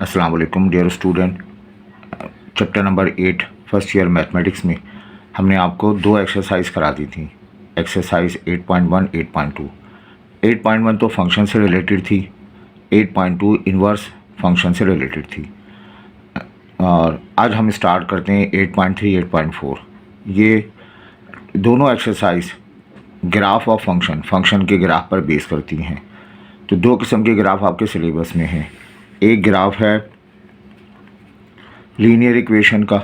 अस्सलाम वालेकुम dear student. Chapter number 8 first year mathematics में हमने आपको दो एक्सरसाइज करा दी थी। एक्सरसाइज 8.1 8.2। 8.1 तो फंक्शन से रिलेटेड थी, 8.2 इन्वर्स फंक्शन से रिलेटेड थी। और आज हम स्टार्ट करते हैं 8.3 8.4। ये दोनों एक्सरसाइज ग्राफ ऑफ फंक्शन के ग्राफ पर बेस करती हैं। तो दो किस्म के ग्राफ आपके सिलेबस में हैं। एक ग्राफ है लीनियर इक्वेशन का,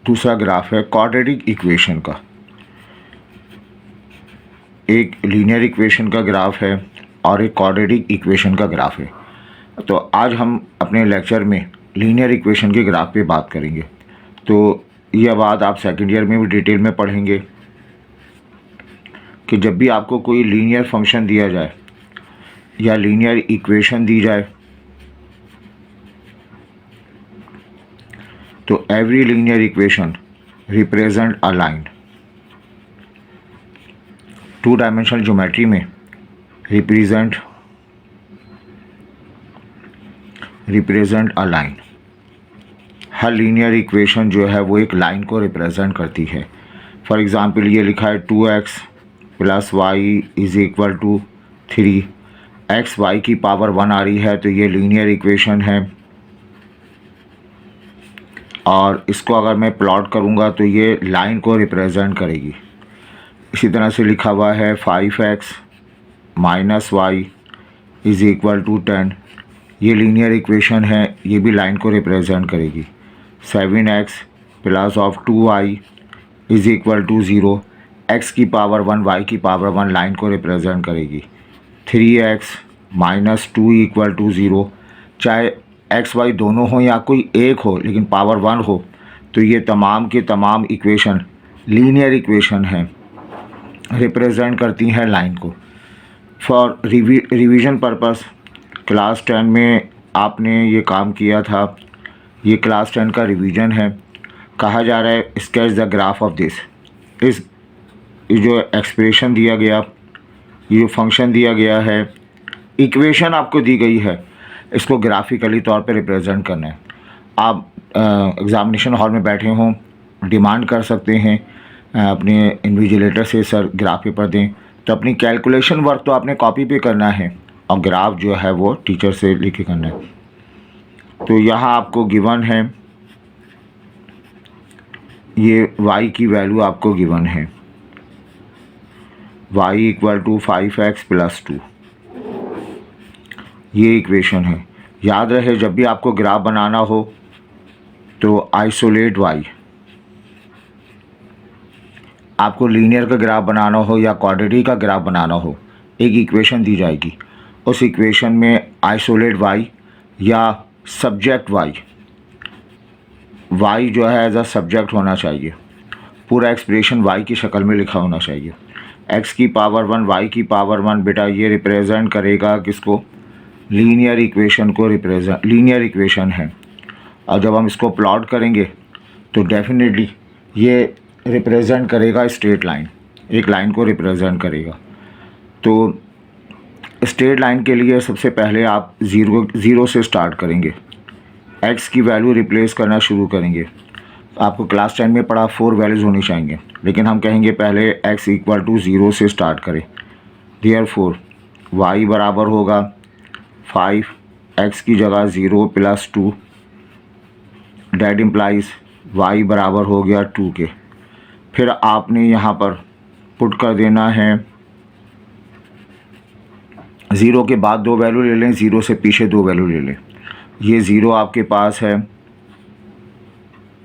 दूसरा ग्राफ है क्वाड्रेटिक इक्वेशन का। एक लीनियर इक्वेशन का ग्राफ है और एक क्वाड्रेटिक इक्वेशन का ग्राफ है। तो आज हम अपने लेक्चर में लीनियर इक्वेशन के ग्राफ पे बात करेंगे। तो यह बात आप सेकेंड ईयर में भी डिटेल में पढ़ेंगे कि जब भी आपको कोई लीनियर फंक्शन दिया जाए या लीनियर इक्वेशन दी जाए तो every linear equation represent a line. Two dimensional geometry में रिप्रेजेंट अ लाइन। हर लीनियर इक्वेशन जो है वो एक लाइन को रिप्रेजेंट करती है। फॉर एग्ज़ाम्पल ये लिखा है 2x + y = 3। x y की पावर 1 आ रही है तो ये लीनियर इक्वेशन है। और इसको अगर मैं प्लॉट करूँगा तो ये लाइन को रिप्रेजेंट करेगी। इसी तरह से लिखा हुआ है 5x - y = 10। ये लीनियर इक्वेशन है, ये भी लाइन को रिप्रेजेंट करेगी। 7x + 2y = 0। x की पावर 1 y की पावर 1 लाइन को रिप्रेजेंट करेगी। 3x - 2 = 0। चाहे एक्स वाई दोनों हो या कोई एक हो लेकिन पावर 1 हो तो ये तमाम के तमाम इक्वेशन लीनियर इक्वेशन हैं, रिप्रेजेंट करती हैं लाइन को। फॉर रिवीजन पर्पस क्लास 10 में आपने ये काम किया था। ये क्लास 10 का रिवीजन है। कहा जा रहा है sketch the graph of this. इस जो एक्सप्रेशन दिया गया, ये जो फंक्शन दिया गया है, इक्वेशन आपको दी गई है, इसको ग्राफिकली तौर पे रिप्रेजेंट करना है। आप एग्ज़ामिनेशन हॉल में बैठे हों, डिमांड कर सकते हैं अपने इन्विजिलेटर से सर ग्राफ पेपर दें। तो अपनी कैलकुलेशन वर्क तो आपने कॉपी पे करना है और ग्राफ जो है वो टीचर से लिखे करना है। तो यहाँ आपको गिवन है, ये y की वैल्यू आपको गिवन है, y = 5x + 2। ये इक्वेशन है। याद रहे जब भी आपको ग्राफ बनाना हो तो आइसोलेट y। आपको लीनियर का ग्राफ बनाना हो या क्वाड्रेटिक का ग्राफ बनाना हो, एक इक्वेशन दी जाएगी, उस इक्वेशन में आइसोलेट y या सब्जेक्ट y जो है एज अ सब्जेक्ट होना चाहिए। पूरा एक्सप्रेशन y की शक्ल में लिखा होना चाहिए। x की पावर 1 y की पावर 1 बेटा ये रिप्रेजेंट करेगा किसको? लीनियर इक्वेशन को रिप्रेजेंट, लीनियर इक्वेशन है। और जब हम इसको प्लॉट करेंगे तो डेफिनेटली ये रिप्रेजेंट करेगा स्ट्रेट लाइन, एक लाइन को रिप्रेजेंट करेगा। तो स्ट्रेट लाइन के लिए सबसे पहले आप ज़ीरो से स्टार्ट करेंगे, x की वैल्यू रिप्लेस करना शुरू करेंगे। आपको क्लास 10 में पढ़ा 4 वैल्यूज़ होनी चाहिए, लेकिन हम कहेंगे पहले x = 0 से स्टार्ट करें। देयरफॉर y बराबर होगा 5, x की जगह 0 + 2, डैट इम्प्लाइज y बराबर हो गया 2 के। फिर आपने यहाँ पर पुट कर देना है, 0 के बाद 2 वैल्यू ले लें, 0 से पीछे 2 वैल्यू ले लें। ये 0 आपके पास है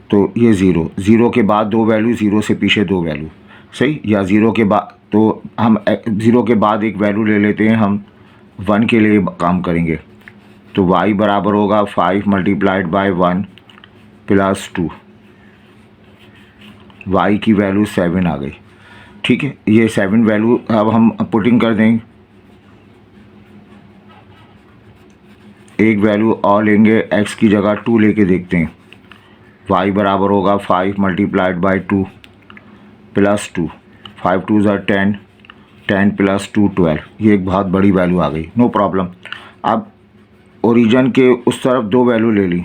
तो ये 0 के बाद 2 वैल्यू, 0 से पीछे 2 वैल्यू, सही। या 0 के बाद, तो हम 0 के बाद एक वैल्यू ले लेते हैं, हम 1 के लिए काम करेंगे। तो y बराबर होगा 5 × 1 + 2। y की वैल्यू 7 आ गई, ठीक है। ये 7 वैल्यू अब हम पुटिंग कर देंगे। एक वैल्यू और लेंगे, x की जगह 2 लेके देखते हैं। y बराबर होगा 5 × 2 + 2, 5 × 2 = 10, 10 + 2 12। ये एक बहुत बड़ी वैल्यू आ गई, नो प्रॉब्लम। अब ओरिजिन के उस तरफ 2 वैल्यू ले ली,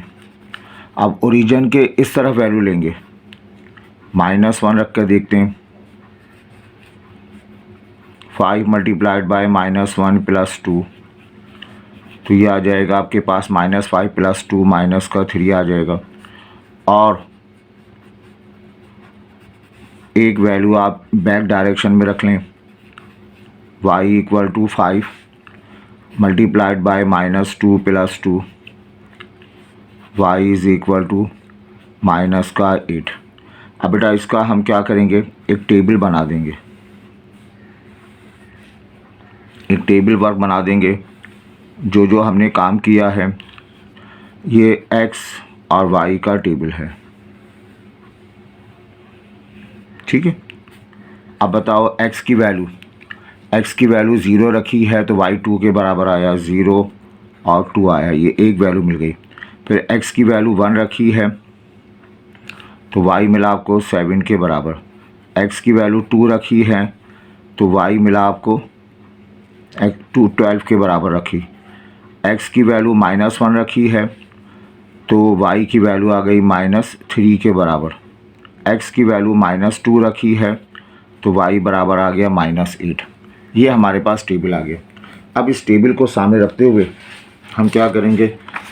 अब ओरिजिन के इस तरफ वैल्यू लेंगे, -1 रख कर देखते हैं। 5 मल्टीप्लाइड बाय -1 + 2, तो ये आ जाएगा आपके पास -5 + 2 -3 आ जाएगा। और एक वैल्यू आप बैक डायरेक्शन में रख लें, y = 5 मल्टीप्लाइड बाय -2 + 2, y = -8। अब बेटा इसका हम क्या करेंगे, एक टेबल बना देंगे, एक टेबल वर्क बना देंगे। जो जो हमने काम किया है ये x और y का टेबल है, ठीक है। अब बताओ x की वैल्यू 0 रखी है तो y 2 के बराबर आया, 0 और 2 आया, ये एक वैल्यू मिल गई। फिर x की वैल्यू 1 रखी है तो y मिला आपको 7 के बराबर। x की वैल्यू 2 रखी है तो y मिला आपको 12 के बराबर रखी। x की वैल्यू -1 रखी है तो y की वैल्यू आ गई -3 के बराबर। x की वैल्यू -2 रखी है तो y बराबर आ गया -8। ये हमारे पास टेबल आ गया। अब इस टेबल को सामने रखते हुए हम क्या करेंगे,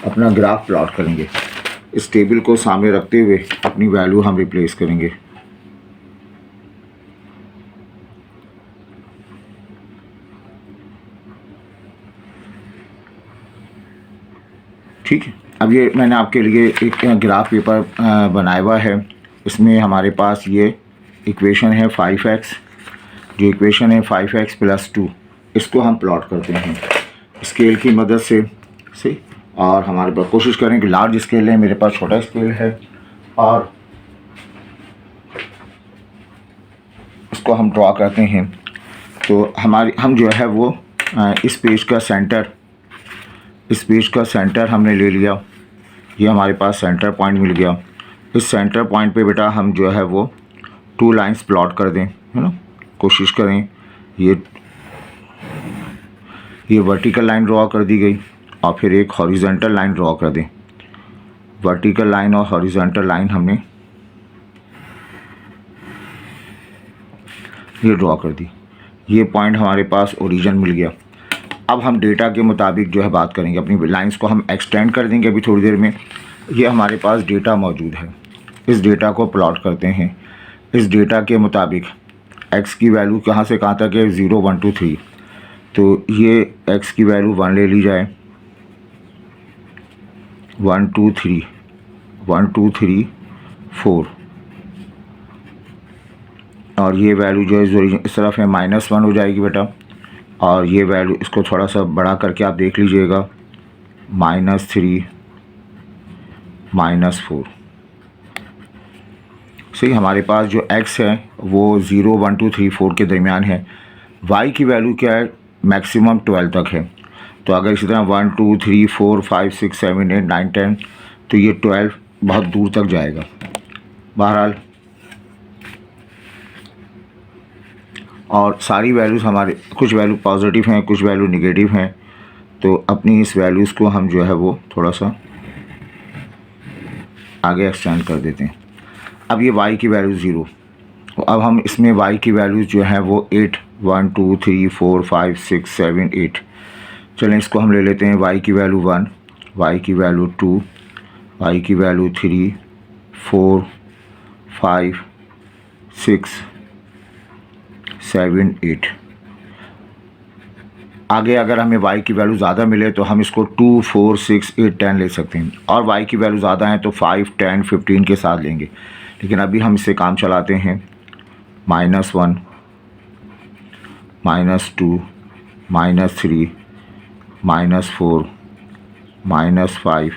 अपना ग्राफ प्लॉट करेंगे। इस टेबल को सामने रखते हुए अपनी वैल्यू हम रिप्लेस करेंगे। ठीक है, अब ये मैंने आपके लिए एक ग्राफ पेपर बनाया हुआ है। इसमें हमारे पास ये इक्वेशन है 5x, जो इक्वेशन है 5x + 2, इसको हम प्लॉट करते हैं स्केल की मदद से, सही। और हमारे पास कोशिश करें कि लार्ज स्केल है, मेरे पास छोटा स्केल है, और इसको हम ड्रॉ करते हैं। तो हम जो है वो इस पेज का सेंटर हमने ले लिया, ये हमारे पास सेंटर पॉइंट मिल गया। इस सेंटर पॉइंट पे बेटा हम जो है वो 2 लाइंस प्लॉट कर दें, है ना। कोशिश करें ये वर्टिकल लाइन ड्रॉ कर दी गई और फिर एक हॉरिजॉन्टल लाइन ड्रॉ कर दें। वर्टिकल लाइन और हॉरिजॉन्टल लाइन हमने ये ड्रॉ कर दी। ये पॉइंट हमारे पास ओरिजिन मिल गया। अब हम डेटा के मुताबिक जो है बात करेंगे, अपनी लाइंस को हम एक्सटेंड कर देंगे अभी थोड़ी देर में। ये हमारे पास डेटा मौजूद है, इस डेटा को प्लॉट करते हैं। इस डेटा के मुताबिक x की वैल्यू कहाँ से कहाँ तक है, 0 1 2 3, तो ये x की वैल्यू 1 ले ली जाए, 1 2 3 1 2 3 4, और ये वैल्यू जो है इस तरफ है -1 हो जाएगी बेटा। और ये वैल्यू इसको थोड़ा सा बड़ा करके आप देख लीजिएगा, -3 -4। सही, हमारे पास जो x है वो 0 1 2 3 4 के दरमियान है। y की वैल्यू क्या है, मैक्सिमम 12 तक है। तो अगर इसी तरह 1 2 3 4 5 6 7 8 9 10, तो ये 12 बहुत दूर तक जाएगा। बहरहाल और सारी वैल्यूज़ हमारे, कुछ वैल्यू पॉजिटिव हैं, कुछ वैल्यू निगेटिव हैं। तो अपनी इस वैल्यूज़ को हम जो है वो थोड़ा सा आगे एक्सटेंड कर देते हैं। अब ये y की वैल्यू 0, अब हम इसमें y की वैल्यूज़ जो है वो 8 1 2 3 4 5 6 7 8। चलें इसको हम ले लेते हैं। y की वैल्यू 1, y की वैल्यू 2, y की वैल्यू 3 4 5 6 7 8। आगे अगर हमें y की वैल्यू ज़्यादा मिले तो हम इसको 2 4 6 8 10 ले सकते हैं, और y की वैल्यू ज़्यादा है तो 5 10 15 के साथ लेंगे। लेकिन अभी हम इससे काम चलाते हैं। -1 -2 -3 -4 -5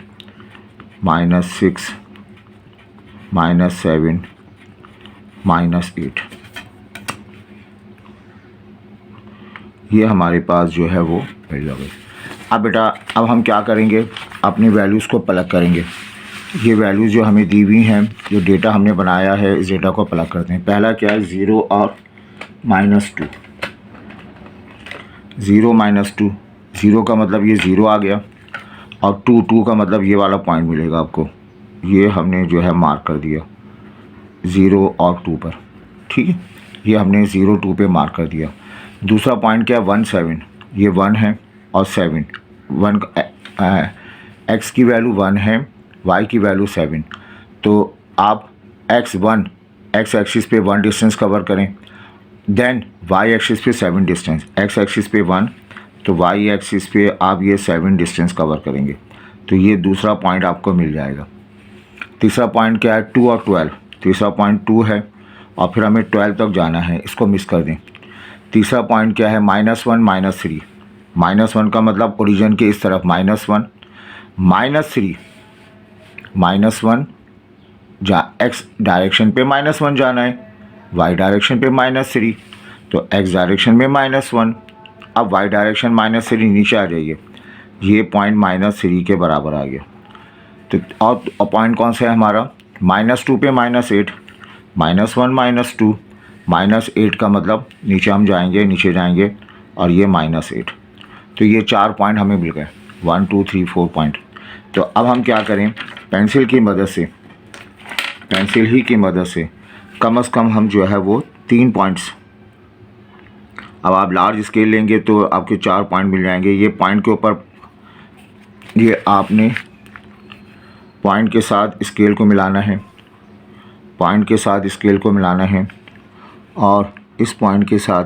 -6 -7 -8। ये हमारे पास जो है वो मिल गई। अब बेटा अब हम क्या करेंगे, अपनी वैल्यूज़ को प्लग करेंगे। ये वैल्यूज़ जो हमें दी हुई हैं, जो डेटा हमने बनाया है, इस डेटा को प्लग करते हैं। पहला क्या है, 0 और -2। 0 -2, 0 का मतलब ये 0 आ गया, और 2 का मतलब ये वाला पॉइंट मिलेगा आपको, ये हमने जो है मार्क कर दिया 0 और 2 पर, ठीक है। ये हमने 0 2 पे मार्क कर दिया। दूसरा पॉइंट क्या है 1 7, ये 1 है और 7, 1 एक्स की वैल्यू 1 है, वाई की वैल्यू 7। तो आप x1 एक्स एक्सिस पे 1 डिस्टेंस कवर करें, देन वाई एक्सिस पे 7 डिस्टेंस, एक्स एक्सिस पे 1 तो वाई एक्सिस पे आप ये 7 डिस्टेंस कवर करेंगे, तो ये दूसरा पॉइंट आपको मिल जाएगा। तीसरा पॉइंट क्या है 2 और 12, तीसरा पॉइंट 2 है और फिर हमें 12 तक जाना है, इसको मिस कर दें। तीसरा पॉइंट क्या है -1 -3, -1 का मतलब ओरिजिन के इस तरफ -1 -3, -1 एक्स डायरेक्शन पे -1 जाना है, वाई डायरेक्शन पे -3, तो एक्स डायरेक्शन में -1, अब वाई डायरेक्शन -3 नीचे आ जाइए, ये पॉइंट -3 के बराबर आ गया। तो और पॉइंट कौन सा है हमारा -2 पे -8, -1 -2 -8 का मतलब नीचे हम जाएंगे, नीचे जाएंगे और ये -8, तो ये 4 पॉइंट हमें मिल गए, 1 2 3 4 पॉइंट। तो अब हम क्या करें, पेंसिल की मदद से, पेंसिल ही की मदद से कम से कम हम जो है वो 3 पॉइंट्स, अब आप लार्ज स्केल लेंगे तो आपके 4 पॉइंट मिल जाएंगे। ये पॉइंट के ऊपर ये आपने पॉइंट के साथ स्केल को मिलाना है, पॉइंट के साथ स्केल को मिलाना है और इस पॉइंट के साथ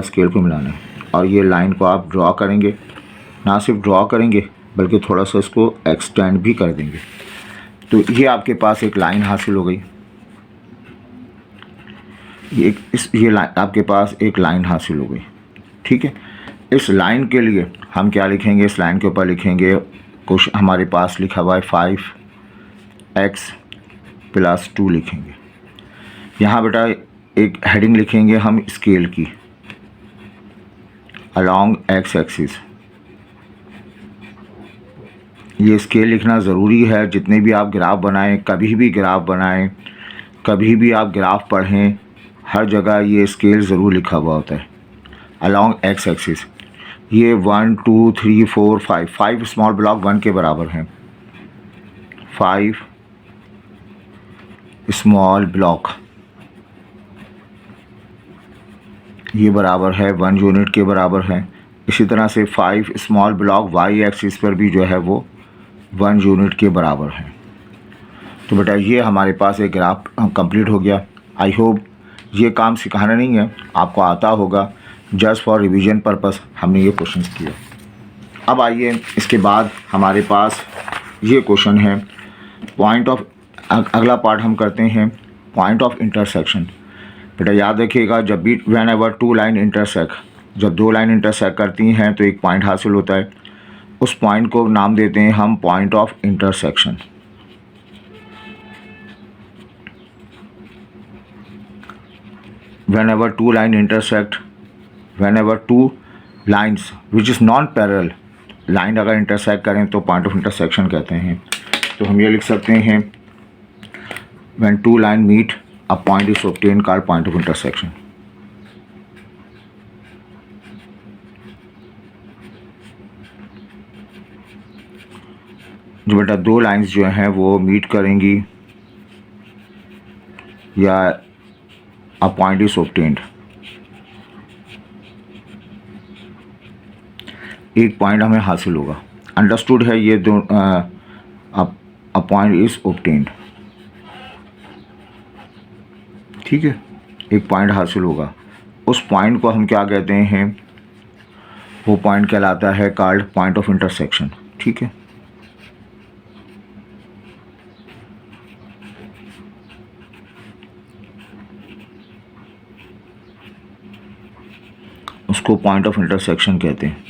स्केल को मिलाना है, और ये लाइन को आप ड्रॉ करेंगे, ना सिर्फ ड्रॉ करेंगे बल्कि थोड़ा सा इसको एक्सटेंड भी कर देंगे। तो ये आपके पास एक लाइन हासिल हो गई, ये आपके पास एक लाइन हासिल हो गई, ठीक है। इस लाइन के लिए हम क्या लिखेंगे, इस लाइन के ऊपर लिखेंगे कुछ हमारे पास लिखा हुआ है 5x + 2 लिखेंगे। यहाँ बेटा एक हेडिंग लिखेंगे हम स्केल की, अलोंग एक्स एक्सिस। ये स्केल लिखना ज़रूरी है, जितने भी आप ग्राफ बनाएं, कभी भी ग्राफ बनाएं, कभी भी आप ग्राफ पढ़ें, हर जगह ये स्केल ज़रूर लिखा हुआ होता है, अलोंग एक्स एक्सिस। ये 1 2 3 4 5 स्मॉल ब्लॉक 1 के बराबर हैं, 5 स्मॉल ब्लॉक ये बराबर है 1 यूनिट के बराबर है। इसी तरह से 5 स्मॉल ब्लॉक वाई एक्सिस पर भी जो है वो 1 यूनिट के बराबर है। तो बेटा ये हमारे पास एक ग्राफ कंप्लीट हो गया। आई होप ये काम सिखाना नहीं है, आपको आता होगा, जस्ट फॉर रिवीजन पर्पस हमने ये क्वेश्चन किया। अब आइए इसके बाद हमारे पास ये क्वेश्चन है पॉइंट ऑफ, अगला पार्ट हम करते हैं पॉइंट ऑफ इंटरसेक्शन। बेटा याद रखिएगा, जब भी व्हेन एवर 2 लाइन इंटरसेक्ट, जब 2 लाइन इंटरसेक्ट करती हैं तो एक पॉइंट हासिल होता है, उस पॉइंट को नाम देते हैं हम point of intersection. whenever 2 line intersect, whenever 2 lines which is non parallel, line अगर इंटरसेक्ट करें तो पॉइंट ऑफ इंटरसेक्शन कहते हैं। तो हम ये लिख सकते हैं when 2 line meet a point is obtained called point of intersection। जो बेटा 2 लाइंस जो हैं वो मीट करेंगी या a point is obtained, एक पॉइंट हमें हासिल होगा, अंडरस्टूड है ये दो, a point is obtained, ठीक है, एक पॉइंट हासिल होगा। उस पॉइंट को हम क्या कहते हैं, वो पॉइंट कहलाता है कॉल्ड पॉइंट ऑफ इंटरसेक्शन, ठीक है। उसको पॉइंट ऑफ इंटरसेक्शन कहते हैं।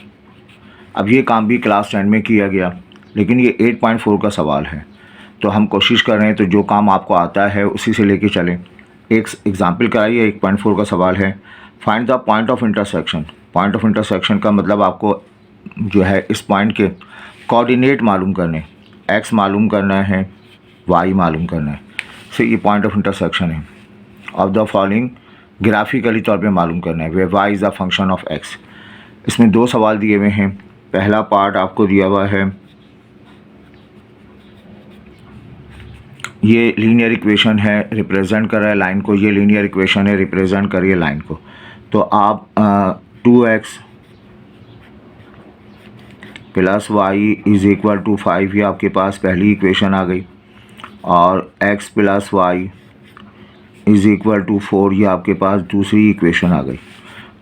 अब ये काम भी क्लास 10 में किया गया, लेकिन ये 8.4 का सवाल है, तो हम कोशिश कर रहे हैं तो जो काम आपको आता है उसी से लेके चलें। एक एग्जाम्पल कराइए, 8.4 का सवाल है, find the point of intersection. Point of intersection का मतलब आपको जो है इस पॉइंट के कोऑर्डिनेट मालूम करने, एक्स मालूम करना है, वाई मालूम करना है, सो ये पॉइंट ऑफ इंटरसेक्शन है। ऑफ द फॉलोइंग ग्राफिकली तौर पे मालूम करना है, where y is the function of x. इसमें 2 सवाल दिए हुए हैं। पहला पार्ट आपको दिया हुआ है, ये लीनियर इक्वेशन है, रिप्रेजेंट कर रहा है लाइन को, ये लीनियर इक्वेशन है, रिप्रेजेंट करिए लाइन को। तो आप 2x plus Y is equal to 5, ये आपके पास पहली इक्वेशन आ गई, और x plus Y is equal to 4, ये आपके पास दूसरी इक्वेशन आ गई।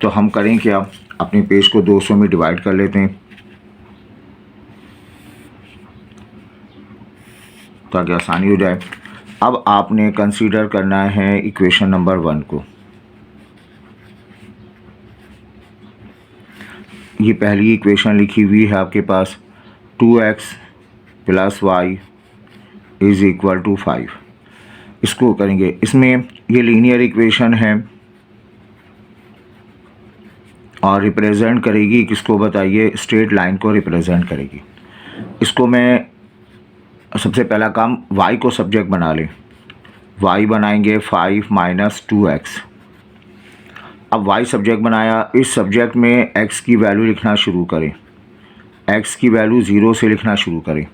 तो हम करें क्या, अपने पेज को 200 में डिवाइड कर लेते हैं ताकि आसानी हो जाए। अब आपने कंसीडर करना है इक्वेशन नंबर 1 को। ये पहली इक्वेशन लिखी हुई है आपके पास, 2x plus Y is equal to 5। इसको करेंगे, इसमें ये लीनियर इक्वेशन है और रिप्रेजेंट करेगी किसको बताइए, स्ट्रेट लाइन को रिप्रेजेंट करेगी। इसको मैं सबसे पहला काम y को सब्जेक्ट बना लें, y बनाएंगे 5 माइनस 2x। अब y सब्जेक्ट बनाया, इस सब्जेक्ट में x की वैल्यू लिखना शुरू करें, x की वैल्यू 0 से लिखना शुरू करें।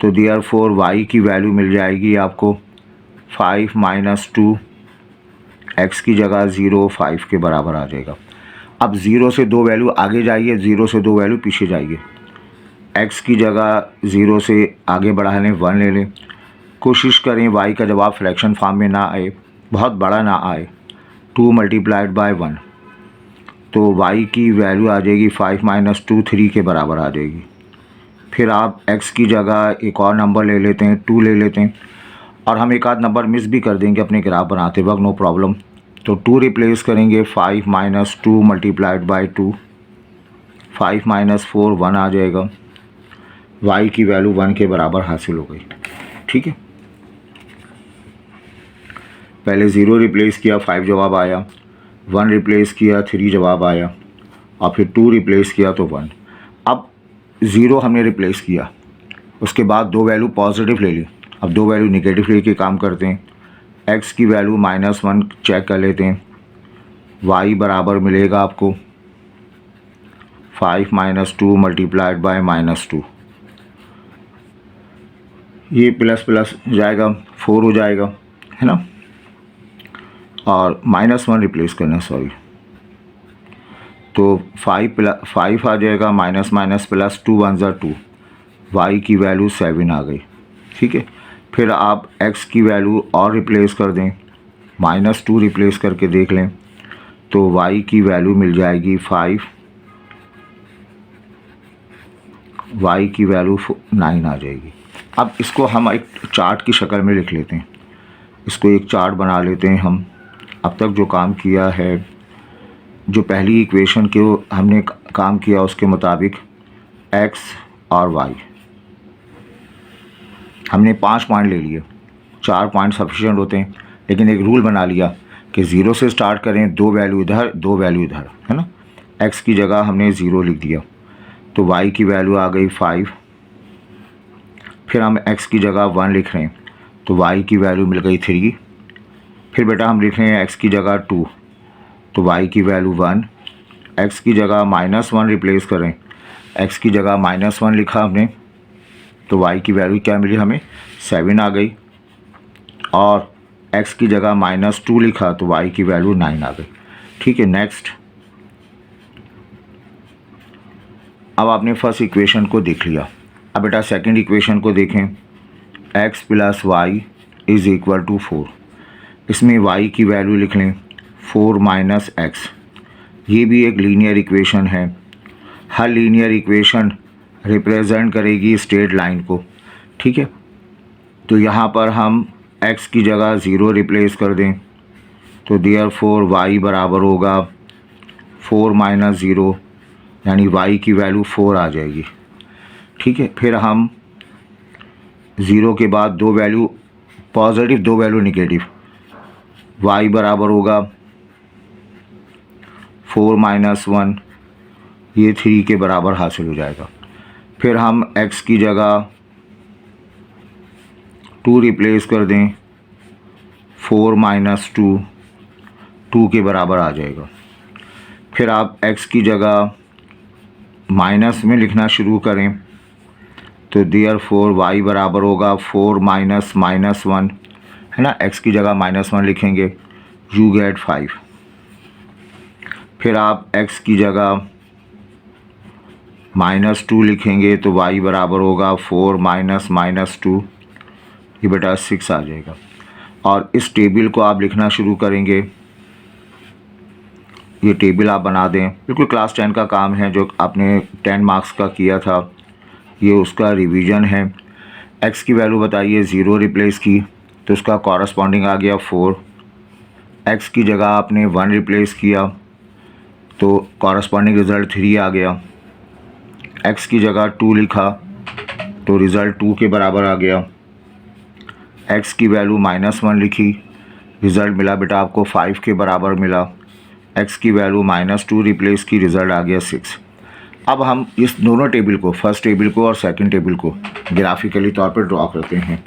तो देयरफॉर y की वैल्यू मिल जाएगी आपको 5 माइनस 2, x की जगह 0 5 के बराबर आ जाएगा। अब 0 से 2 वैल्यू आगे जाइए, 0 से 2 वैल्यू पीछे जाइए, x की जगह 0 से आगे बढ़ा लें, 1 ले लें। कोशिश करें y का जवाब फ्रैक्शन फॉर्म में ना आए, बहुत बड़ा ना आए, 2 मल्टीप्लाइड बाय 1। तो y की वैल्यू आ जाएगी 5 माइनस 2, 3 के बराबर आ जाएगी। फिर आप x की जगह एक और नंबर ले लेते हैं, 2 ले लेते हैं, और हम एक आध नंबर मिस भी कर देंगे अपने ग्राफ बनाते वक्त, नो प्रॉब्लम। तो 2 रिप्लेस करेंगे, 5 माइनस 2 मल्टीप्लाइड बाई 2, 5 माइनस 4 1 आ जाएगा। y की वैल्यू 1 के बराबर हासिल हो गई। ठीक है, पहले 0 रिप्लेस किया, 5 जवाब आया, 1 रिप्लेस किया, 3 जवाब आया, और फिर 2 रिप्लेस किया तो 1। अब 0 हमने रिप्लेस किया, उसके बाद 2 वैल्यू पॉजिटिव ले ली, अब 2 वैल्यू नेगेटिव लेके काम करते हैं। x की वैल्यू -1 चेक कर लेते हैं, y बराबर मिलेगा आपको 5 माइनस 2 मल्टीप्लाइड बाय -2, ये प्लस प्लस जाएगा 4 हो जाएगा, है ना, और -1 रिप्लेस करना, सॉरी, तो 5 आ जाएगा, माइनस माइनस प्लस 2 1 ज़ा 2, y की वैल्यू 7 आ गई। ठीक है, फिर आप x की वैल्यू और रिप्लेस कर दें, -2 रिप्लेस करके देख लें, तो y की वैल्यू मिल जाएगी 5, y की वैल्यू 9 आ जाएगी। अब इसको हम एक चार्ट की शक्ल में लिख लेते हैं, इसको एक चार्ट बना लेते हैं हम। अब तक जो काम किया है, जो पहली इक्वेशन के हमने काम किया उसके मुताबिक x और y हमने 5 पॉइंट ले लिए, 4 पॉइंट सफिशिएंट होते हैं, लेकिन एक रूल बना लिया कि 0 से स्टार्ट करें, 2 वैल्यू इधर 2 वैल्यू इधर, है ना। x की जगह हमने 0 लिख दिया, तो y की वैल्यू आ गई 5। फिर हम x की जगह 1 लिख रहे हैं, तो y की वैल्यू मिल गई 3। फिर बेटा हम लिख रहे हैं x की जगह 2, तो y की वैल्यू 1। x की जगह -1 रिप्लेस करें, x की जगह -1 लिखा हमने, तो y की वैल्यू क्या मिली हमें, 7 आ गई। और x की जगह -2 लिखा, तो y की वैल्यू 9 आ गई। ठीक है, नेक्स्ट। अब आपने फर्स्ट इक्वेशन को देख लिया, अब बेटा सेकंड इक्वेशन को देखें, x plus Y is equal to 4। इसमें y की वैल्यू लिख लें 4 माइनस एक्स। ये भी एक लीनियर इक्वेशन है, हर लीनियर इक्वेशन रिप्रेजेंट करेगी स्ट्रेट लाइन को। ठीक है, तो यहाँ पर हम x की जगह 0 रिप्लेस कर दें, तो देयरफॉर y बराबर होगा 4 माइनस 0, यानी y की वैल्यू 4 आ जाएगी। ठीक है, फिर हम 0 के बाद 2 value positive, 2 value negative, y बराबर होगा 4 माइनस 1, ये 3 के बराबर हासिल हो जाएगा। फिर हम x की जगह 2 रिप्लेस कर दें, 4 माइनस 2, 2 के बराबर आ जाएगा। फिर आप x की जगह माइनस में लिखना शुरू करें तो देयरफॉर y बराबर होगा 4 माइनस माइनस 1, है ना, x की जगह -1 लिखेंगे, यू गेट 5। फिर आप x की जगह -2 लिखेंगे तो y बराबर होगा 4 माइनस माइनस 2, ये बेटा 6 आ जाएगा। और इस टेबल को आप लिखना शुरू करेंगे, ये टेबल आप बना दें, बिल्कुल क्लास 10 का काम है जो आपने 10 मार्क्स का किया था, ये उसका रिवीजन है। x की वैल्यू बताइए, 0 रिप्लेस की तो उसका कॉरस्पॉन्डिंग आ गया 4। x की जगह आपने 1 रिप्लेस किया तो कॉरस्पॉन्डिंग रिज़ल्ट 3 आ गया। x की जगह 2 लिखा तो रिज़ल्ट 2 के बराबर आ गया। x की वैल्यू -1 लिखी, रिज़ल्ट मिला बेटा आपको 5 के बराबर मिला। x की वैल्यू -2 रिप्लेस की, रिज़ल्ट आ गया 6। अब हम इस दोनों टेबल को, फर्स्ट टेबल को और सेकंड टेबल को ग्राफिकली तौर पर ड्रॉ करते हैं।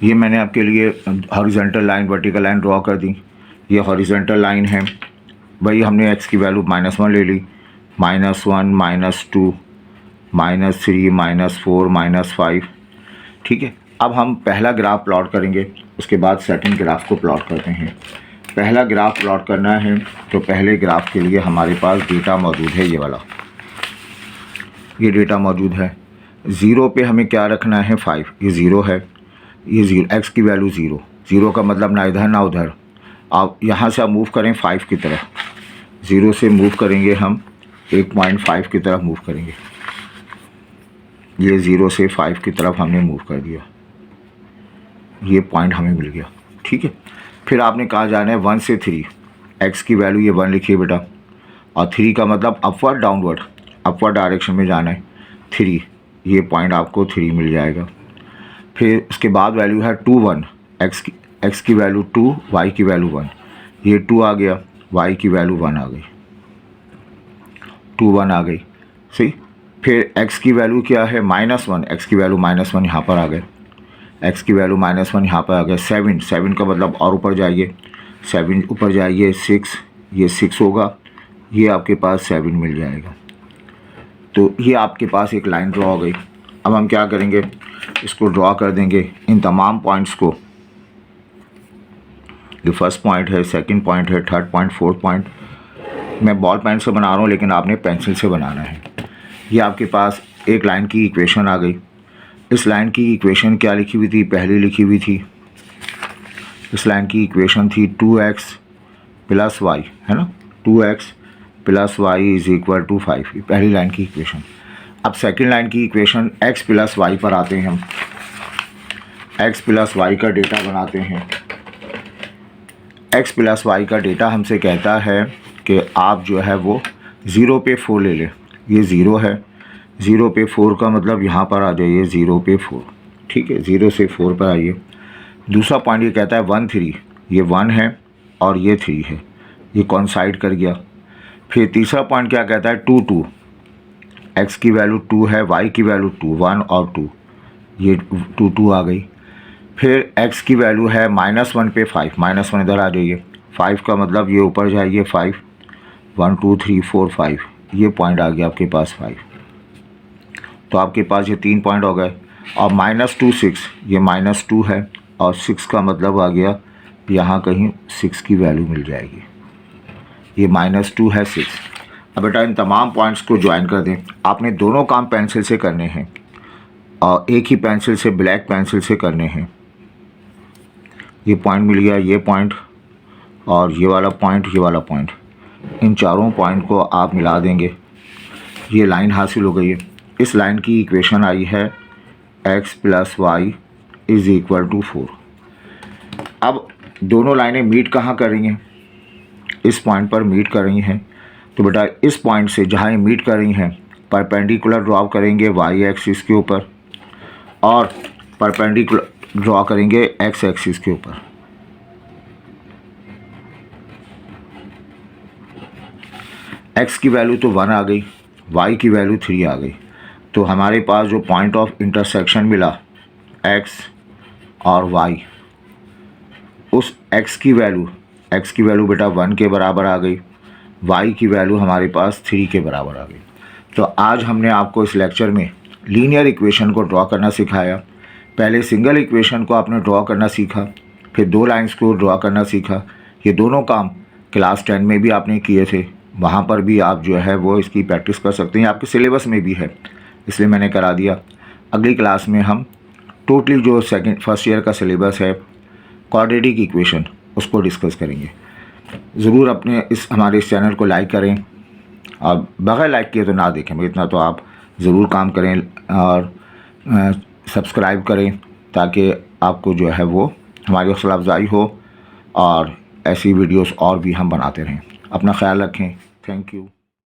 ये मैंने आपके लिए horizontal line, vertical line draw कर दी। ये हॉरिजॉन्टल लाइन है भाई, हमने x की वैल्यू -1 ले ली, -1 -2 -3 -4 -5, ठीक है। अब हम पहला ग्राफ प्लॉट करेंगे, उसके बाद सेकंड ग्राफ को प्लॉट करते हैं। पहला ग्राफ प्लॉट करना है तो पहले ग्राफ के लिए हमारे पास डेटा मौजूद है, ये वाला, ये डेटा मौजूद है। 0 पे हमें क्या रखना है, 5, ये 0 है, ये 0, x की वैल्यू 0, 0 का मतलब ना इधर ना उधर। आप यहाँ से आप मूव करें 5 की तरफ, 0 से मूव करेंगे हम 1.5 की तरफ मूव करेंगे, ये 0 से 5 की तरफ हमने मूव कर दिया, ये पॉइंट हमें मिल गया, ठीक है। फिर आपने कहाँ जाना है, 1 से 3, x की वैल्यू ये 1 लिखिए बेटा, और 3 का मतलब अपवर्ड डाउनवर्ड, अपवर्ड डायरेक्शन में जाना है 3, ये पॉइंट आपको 3 मिल जाएगा। फिर उसके बाद वैल्यू है 2 1, x की वैल्यू 2, y की वैल्यू 1, ये 2 आ गया, y की वैल्यू 1 आ गई, 2 1 आ गई, सही। फिर x की वैल्यू क्या है, -1, x की वैल्यू -1 यहाँ पर आ गए, x की वैल्यू -1 यहाँ पर आ गया। 7 का मतलब और ऊपर जाइए, 7 ऊपर जाइए, 6, ये 6 होगा, ये आपके पास 7 मिल जाएगा। तो ये आपके पास एक लाइन ड्रॉ हो गई। अब हम क्या करेंगे, इसको ड्रॉ कर देंगे, इन तमाम पॉइंट्स को, ये फर्स्ट पॉइंट है, सेकंड पॉइंट है, थर्ड पॉइंट, फोर्थ पॉइंट, मैं बॉल पेन से बना रहा हूँ लेकिन आपने पेंसिल से बनाना है। ये आपके पास एक लाइन की इक्वेशन आ गई। इस लाइन की इक्वेशन क्या लिखी हुई थी, पहले लिखी हुई थी, इस लाइन की इक्वेशन थी 2x + y, है ना, 2x + y = 5, ये पहली लाइन की इक्वेशन। अब सेकंड लाइन की इक्वेशन x + y पर आते हैं हम, x + y का डेटा बनाते हैं। x + y का डेटा हमसे कहता है कि आप जो है वो 0 पे 4 ले लें, ये 0 है, 0 पे 4 का मतलब यहाँ पर आ जाइए 0 पे 4, ठीक है, 0 से 4 पर आइए। दूसरा पॉइंट ये कहता है 1 3, ये 1 है और ये 3 है, ये कॉइंसाइड कर गया। फिर तीसरा पॉइंट क्या कहता है, 2 2, x की वैल्यू 2 है, y की वैल्यू 2, 1 और 2, ये 2 2 आ गई। फिर x की वैल्यू है -1 पे 5, -1 इधर आ जाइए, 5 का मतलब ये ऊपर जाइए 5, 1 2 3 4 5, ये पॉइंट आ गया आपके पास 5। तो आपके पास ये 3 पॉइंट हो गए। और -2 6, ये -2 है और 6 का मतलब आ गया यहाँ कहीं 6 की वैल्यू मिल जाएगी, ये -2 है 6। अब बेटा इन तमाम पॉइंट्स को ज्वाइन कर दें। आपने दोनों काम पेंसिल से करने हैं और एक ही पेंसिल से, ब्लैक पेंसिल से करने हैं। ये पॉइंट मिल गया, ये पॉइंट और ये वाला पॉइंट, ये वाला पॉइंट, इन चारों पॉइंट को आप मिला देंगे, ये लाइन हासिल हो गई है। इस लाइन की इक्वेशन आई है x + y = 4। अब दोनों लाइनें मीट कहाँ कर रही हैं, इस पॉइंट पर मीट कर रही हैं। तो बेटा इस पॉइंट से जहाँ ये मीट कर रही हैं, परपेंडिकुलर ड्रॉ करेंगे y एक्सिस के ऊपर और परपेंडिकुलर ड्रॉ करेंगे x एक्सिस के ऊपर। x की वैल्यू तो 1 आ गई, y की वैल्यू 3 आ गई। तो हमारे पास जो पॉइंट ऑफ इंटरसेक्शन मिला x और y, उस x की वैल्यू बेटा 1 के बराबर आ गई, y की वैल्यू हमारे पास 3 के बराबर आ गई। तो आज हमने आपको इस लेक्चर में लीनियर इक्वेशन को ड्रॉ करना सिखाया। पहले सिंगल इक्वेशन को आपने ड्रॉ करना सीखा, फिर 2 लाइंस को ड्रॉ करना सीखा। ये दोनों काम क्लास 10 में भी आपने किए थे, वहाँ पर भी आप जो है वो इसकी प्रैक्टिस कर सकते हैं, आपके सिलेबस में भी है, इसलिए मैंने करा दिया। अगली क्लास में हम टोटली जो फर्स्ट ईयर का सिलेबस है क्वाड्रेटिक इक्वेशन उसको डिस्कस करेंगे। ज़रूर अपने हमारे इस चैनल को लाइक करें, और बगैर लाइक किए तो ना देखें, इतना तो आप ज़रूर काम करें, और सब्सक्राइब करें ताकि आपको जो है वो हमारी हौसला अफजाई हो और ऐसी वीडियोस और भी हम बनाते रहें। अपना ख्याल रखें। Thank you.